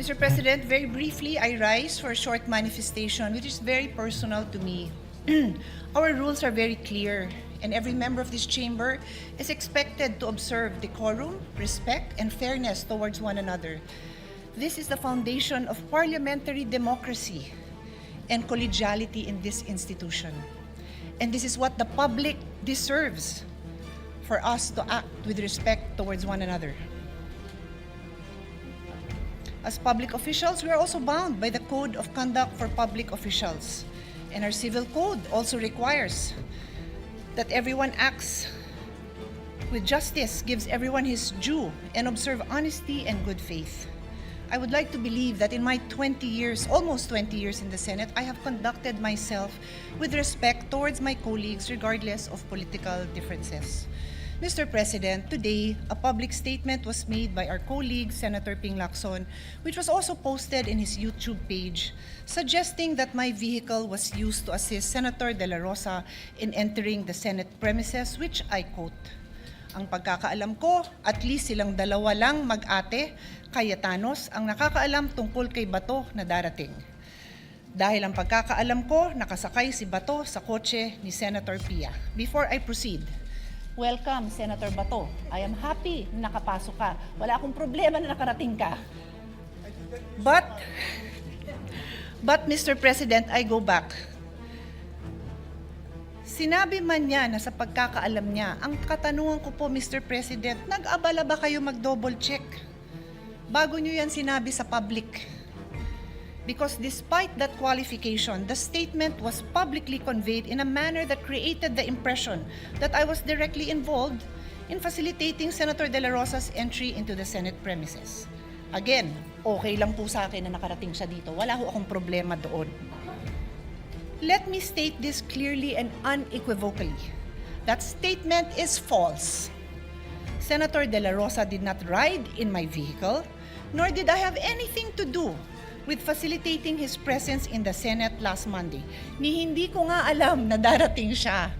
Mr. President, very briefly, I rise for a short manifestation which is very personal to me. Our rules are very clear, and every member of this chamber is expected to observe decorum, respect, and fairness towards one another. This is the foundation of parliamentary democracy and collegiality in this institution. And this is what the public deserves, for us to act with respect towards one another. As public officials, we are also bound by the Code of Conduct for Public Officials. And our civil code also requires that everyone acts with justice, gives everyone his due, and observe honesty and good faith. I would like to believe that in my 20 years, almost 20 years in the Senate, I have conducted myself with respect towards my colleagues regardless of political differences. Mr. President, today, a public statement was made by our colleague, Senator Ping Lacson, which was also posted in his YouTube page, suggesting that my vehicle was used to assist Senator De La Rosa in entering the Senate premises, which I quote, "Ang pagkakaalam ko, at least silang dalawa lang mag-ate, Cayetanos, ang nakakaalam tungkol kay Bato na darating. Dahil ang pagkakaalam ko, nakasakay si Bato sa kotse ni Senator Pia." Before I proceed, welcome, Senator Bato. I am happy na nakapasok ka. Wala akong problema na nakarating ka. But Mr. President, I go back. Sinabi man niya na sa pagkakaalam niya, ang katanungan ko po, Mr. President, nag-abala ba kayo mag-double check? Bago niyo yan sinabi sa public. Because despite that qualification, the statement was publicly conveyed in a manner that created the impression that I was directly involved in facilitating Senator De La Rosa's entry into the Senate premises. Again, okay lang po sa akin na nakarating siya dito. Wala ho akong problema doon. Let me state this clearly and unequivocally. That statement is false. Senator De La Rosa did not ride in my vehicle, nor did I have anything to do with facilitating his presence in the Senate last Monday. Hindi ko nga alam na darating siya.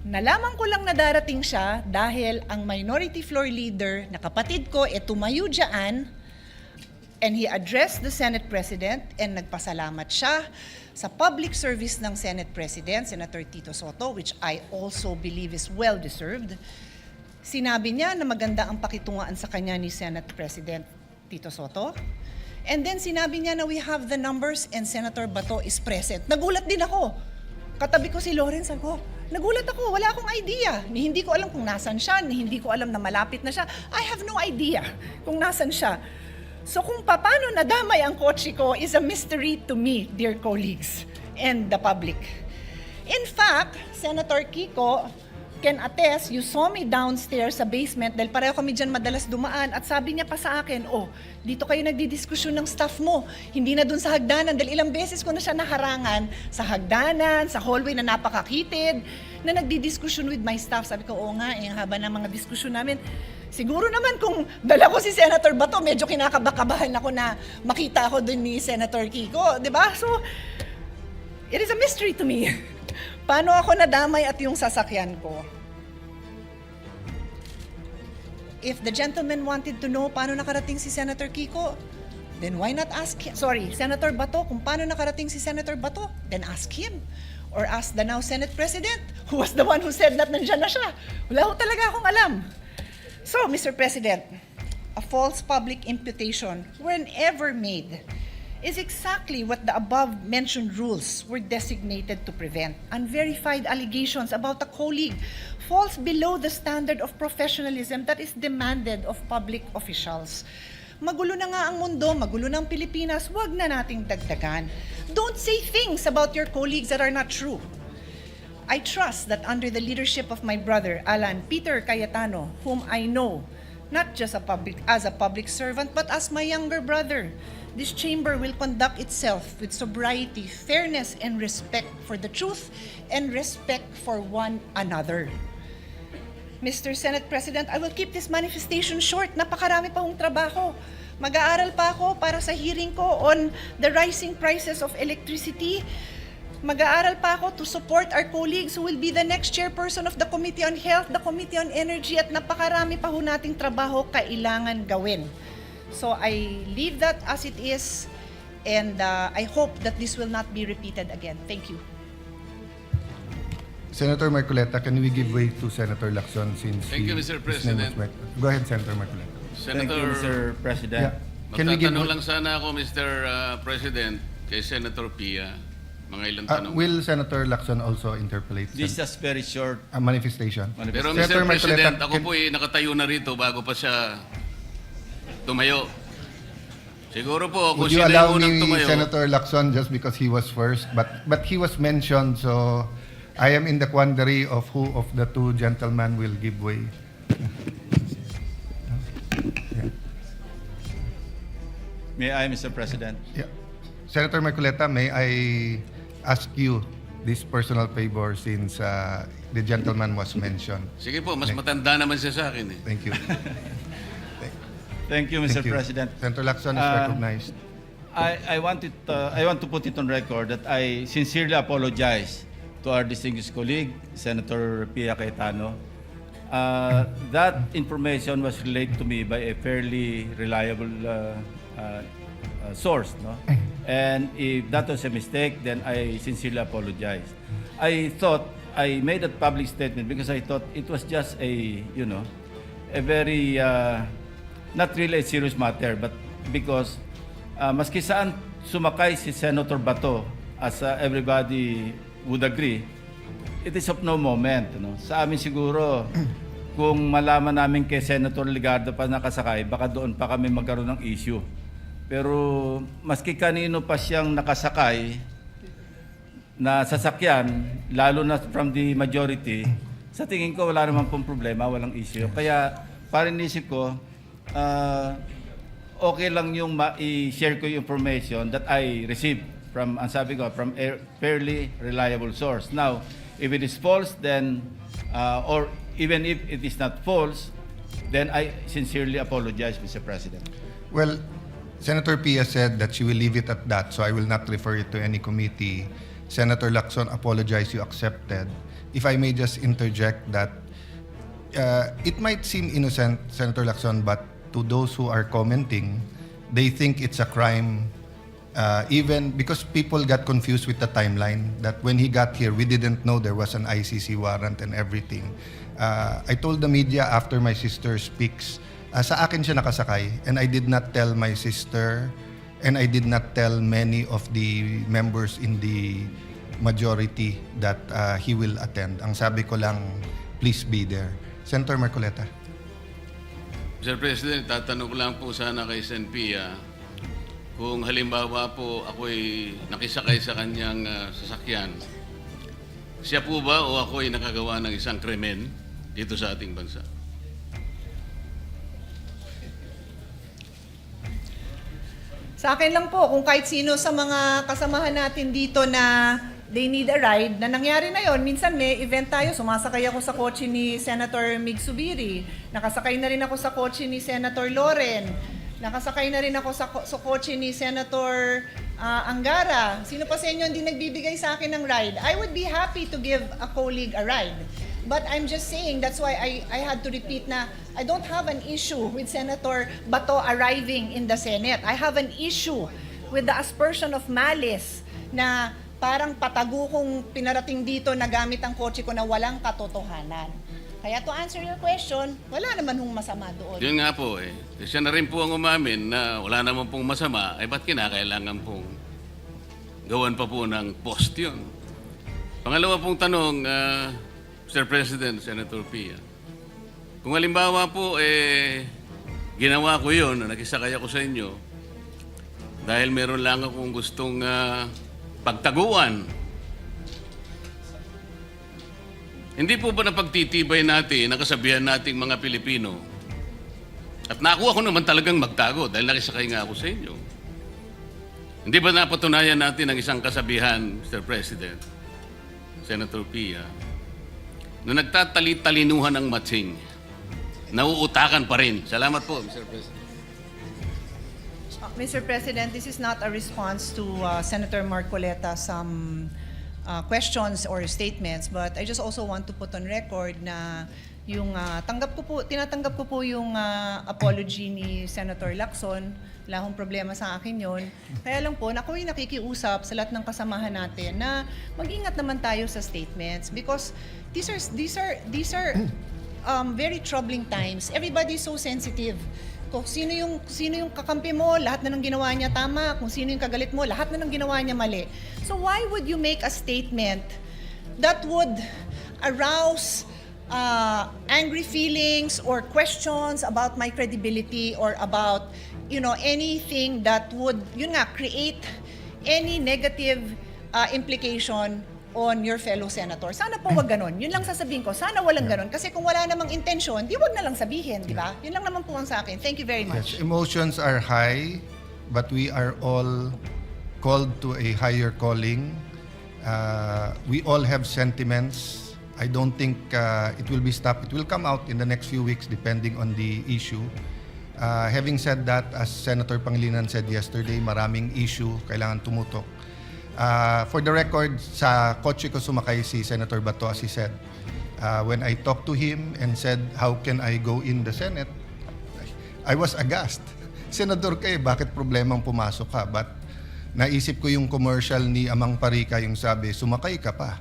Nalaman ko lang na darating siya dahil ang Minority Floor Leader na kapatid ko tumayo dyan, and he addressed the Senate President and nagpasalamat siya sa public service ng Senate President, Senator Tito Sotto, which I also believe is well-deserved. Sinabi niya na maganda ang pakitungaan sa kanya ni Senate President Tito Sotto. And then sinabi niya na we have the numbers and Senator Bato is present. Nagulat din ako. Katabi ko si Lawrence, ako, nagulat ako, wala akong idea. Hindi ko alam kung nasan siya, hindi ko alam na malapit na siya. I have no idea kung nasan siya. So kung paano nadamay ang kotse ko is a mystery to me, dear colleagues, and the public. In fact, Senator Kiko can attest, you saw me downstairs sa basement dahil pareho kami dyan madalas dumaan at sabi niya pa sa akin, dito kayo nagdidiskusyon ng staff mo, hindi na dun sa hagdanan dahil ilang beses ko na siya naharangan sa hagdanan, sa hallway na napakakitid, na nagdidiskusyon with my staff. Sabi ko, oo nga, haba ng mga diskusyon namin. Siguro naman kung dala ko si Senator Bato, medyo kinakabakabahan ako na makita ako dun ni Senator Kiko, di ba? So, it is a mystery to me. Paano ako nadamay at yung sasakyan ko? If the gentleman wanted to know paano nakarating si Senator Kiko, then why not ask him? Sorry, Senator Bato, kung paano nakarating si Senator Bato, then ask him. Or ask the now Senate President, who was the one who said that nandyan na siya. Wala ko talaga akong alam. So, Mr. President, a false public imputation, whenever made, is exactly what the above-mentioned rules were designated to prevent. Unverified allegations about a colleague falls below the standard of professionalism that is demanded of public officials. Magulo na nga ang mundo, magulo na ang Pilipinas, wag na nating dagdagan. Don't say things about your colleagues that are not true. I trust that under the leadership of my brother, Alan Peter Cayetano, whom I know, not just as a public servant, but as my younger brother, this chamber will conduct itself with sobriety, fairness, and respect for the truth and respect for one another. Mr. Senate President, I will keep this manifestation short. Napakarami pa hong trabaho. Mag-aaral pa ako para sa hearing ko on the rising prices of electricity. Mag-aaral pa ako to support our colleagues who will be the next chairperson of the Committee on Health, the Committee on Energy, at napakarami pa ho nating trabaho kailangan gawin. So I leave that as it is, and I hope that this will not be repeated again. Thank you. Senator Marcoleta, can we give way to Senator Lacson since Thank you, Mr. his name was President. Go ahead, Senator Marcoleta. Thank you, Mr. President. Yeah. Can we give Magtatanong lang sana ako, Mr. President, kay Senator Pia. Mga ilang tanong. Will Senator Lacson also interpolate This is just very short. a manifestation? Pero Senator Mr. President, Marcoleta, ako po nakatayo na rito bago pa siya tumayo. Siguro po, kung would you sino allow yung unang me, tumayo. Senator Lacson, just because he was first, but he was mentioned, so I am in the quandary of who of the two gentlemen will give way. May I, Mr. President? Yeah. Senator Marcoleta, may I ask you this personal favor since the gentleman was mentioned? Sige po, mas matanda naman siya sa akin eh. Thank you. Thank you, Mr. Thank you. President. Senator Lacson is recognized. I want to put it on record that I sincerely apologize to our distinguished colleague, Senator Pia Cayetano. That information was relayed to me by a fairly reliable source, no? And if that was a mistake, then I sincerely apologize. I thought I made a public statement because I thought it was just a very not really a serious matter, but because maski saan sumakay si Senator Bato, as everybody would agree, it is of no moment. Sa amin siguro, kung malaman namin kay Senator Ligardo pa nakasakay, baka doon pa kami magkaroon ng issue. Pero maski kanino pa siyang nakasakay na sasakyan, lalo na from the majority, sa tingin ko wala naman pong problema, walang issue. Kaya parang isip ko, okay lang yung i-share ko yung information that I received from, ang sabi ko, from a fairly reliable source. Now, if it is false, then, or even if it is not false, then I sincerely apologize, Mr. President. Well, Senator Pia said that she will leave it at that, so I will not refer it to any committee. Senator Lacson apologized, you accepted. If I may just interject that it might seem innocent, Senator Lacson, but to those who are commenting, they think it's a crime, even because people got confused with the timeline, that when he got here, we didn't know there was an ICC warrant and everything. I told the media after my sister speaks, sa akin siya nakasakay, and I did not tell my sister, and I did not tell many of the members in the majority that he will attend. Ang sabi ko lang, please be there. Senator Marcoleta. Mr. President, tatanong ko lang po sana kay Sen Pia kung halimbawa po ako'y nakisakay sa kanyang sasakyan, siya po ba o ako'y nakagawa ng isang krimen dito sa ating bansa? Sa akin lang po, kung kahit sino sa mga kasamahan natin dito na they need a ride, na nangyari na yon. Minsan may event tayo, sumasakay ako sa kotse ni Senator Mig Subiri, nakasakay na rin ako sa kotse ni Senator Loren, nakasakay na rin ako sa kotse ni Senator Angara. Sino pa sa inyo hindi nagbibigay sa akin ng ride? I would be happy to give a colleague a ride. But I'm just saying, that's why I had to repeat na I don't have an issue with Senator Bato arriving in the Senate. I have an issue with the aspersion of malice na parang patago kong pinarating dito na gamit ang kotse ko na walang katotohanan. Kaya to answer your question, wala naman hong masama doon. Yun nga po eh. Siya na rin po ang umamin na wala naman pong masama, ay ba't kinakailangan pong gawan pa po ng post yun? Pangalawa pong tanong, Mr. President, Senator Pia. Kung halimbawa po, ginawa ko yun, nakisakay ako sa inyo, dahil meron lang akong gustong pagtaguan. Hindi po ba napagtitibay natin, nakasabihan nating mga Pilipino, at nakuha ko naman talagang magtago dahil nakisakay nga ako sa inyo. Hindi ba napatunayan natin ang isang kasabihan, Mr. President, Senator Pia, na nagtatali-talinuhan ng matsing, nauutakan pa rin. Salamat po, Mr. President. Mr. President, this is not a response to Senator Marcoleta's questions or statements, but I just also want to put on record na tinatanggap ko po yung apology ni Senator Lacson. Wala akong problema sa akin yon. Kaya lang po, ako'y nakikiusap sa lahat ng kasamahan natin na mag-ingat naman tayo sa statements because these are very troubling times. Everybody's so sensitive. Kung sino yung kakampi mo, lahat na ng ginawa niya tama. Kung sino yung kagalit mo, lahat na ng ginawa niya mali. So why would you make a statement that would arouse angry feelings or questions about my credibility or about anything that would create any negative implication on your fellow senator? Sana po wag ganon. Yun lang sasabihin ko. Sana walang ganon. Kasi kung wala namang intensyon, di wag na lang sabihin, di ba? Yun lang naman po ang sa akin. Thank you very much. Yes, emotions are high, but we are all called to a higher calling. We all have sentiments. I don't think it will be stopped. It will come out in the next few weeks depending on the issue. Having said that, as Senator Pangilinan said yesterday, maraming issue kailangan tumutok. For the record, sa kotse ko sumakay si Senator Bato, as he said. When I talked to him and said, how can I go in the Senate? I was aghast. Senador ka bakit problemang pumasok ka? But naisip ko yung commercial ni Amang Parika, yung sabi, sumakay ka pa.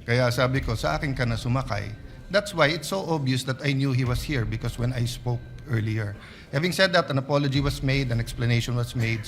Kaya sabi ko, sa akin ka na sumakay. That's why it's so obvious that I knew he was here because when I spoke earlier. Having said that, an apology was made, an explanation was made.